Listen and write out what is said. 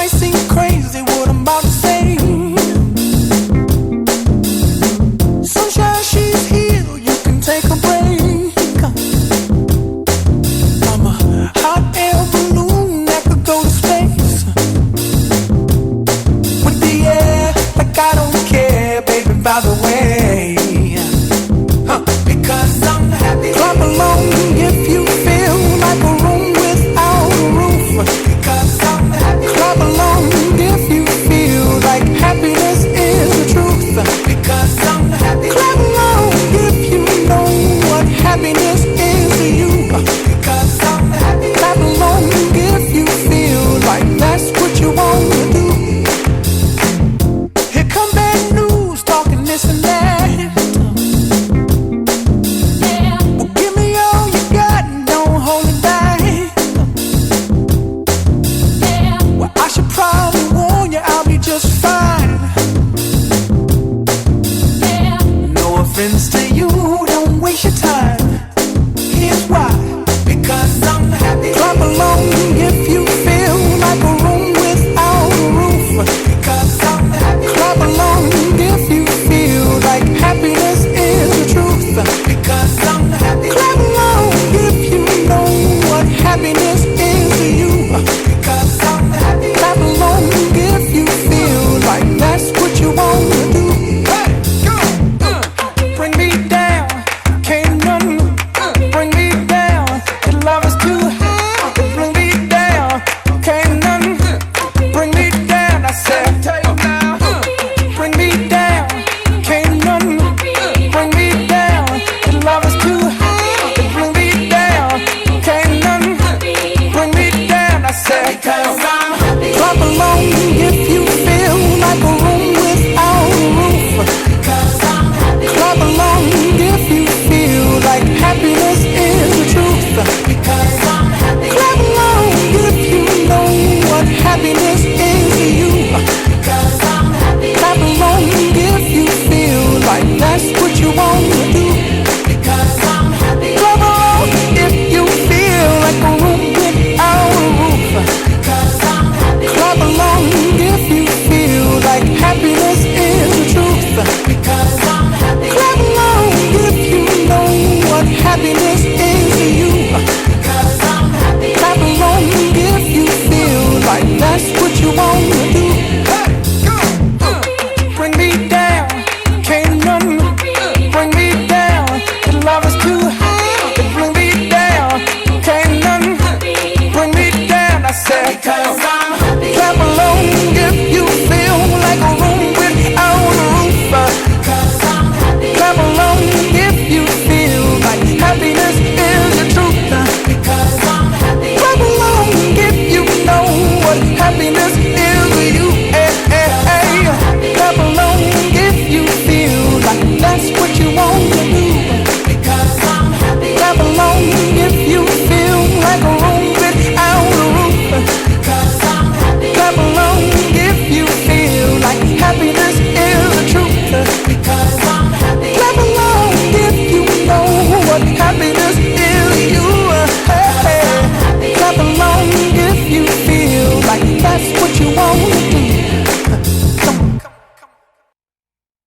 might seem crazy what I'm about to say. Sunshine, she's here, you can take a break. I'm a hot air balloon that could go to space. With the air, like I don't care, baby, by the way. Because I'm happy. Clap along if you feel like a room without a roof. Because I'm happy. Clap along if you feel like happiness is the truth. Because I'm happy. Clap along if you know what happiness is to you. Because I'm happy. Clap along if you feel like that's what you want to do. Here come bad news, talking this and that. To you, don't waste your time. Here's why. Because I'm happy. Clap along if you feel like a room without a roof. Because I'm happy. Clap along if you feel like happiness is the truth. Because I'm happy. Clap along if you know what happiness is to you. Because I'm happy. Clap along if you feel like that's what you want to do. Bring me down, can't none bring me down. Your love is too high, bring me down, can't none bring me down. I said, bring me down, can't none bring me down. Your love is too high, bring me down, can't none bring me down. I said, because I'm happy. Clap along if you feel like a room without a roof. Because I'm happy. Clap along if you feel like happiness is the truth. Because I'm happy. Clap along if you know what happiness is to you. Because I'm happy. Clap along if you feel like that's what you want to do. Because I'm happy. Clap along if you feel like a room without a roof. Because I'm happy. Clap along if you feel like happiness is the truth. Because I'm happy. Clap along if you know what happiness is to you. Because I'm happy. Clap along if you feel like that's what you want to do. Bring me down, can't none bring me down. Your love is too high, bring me down, can't none bring me down. I said, because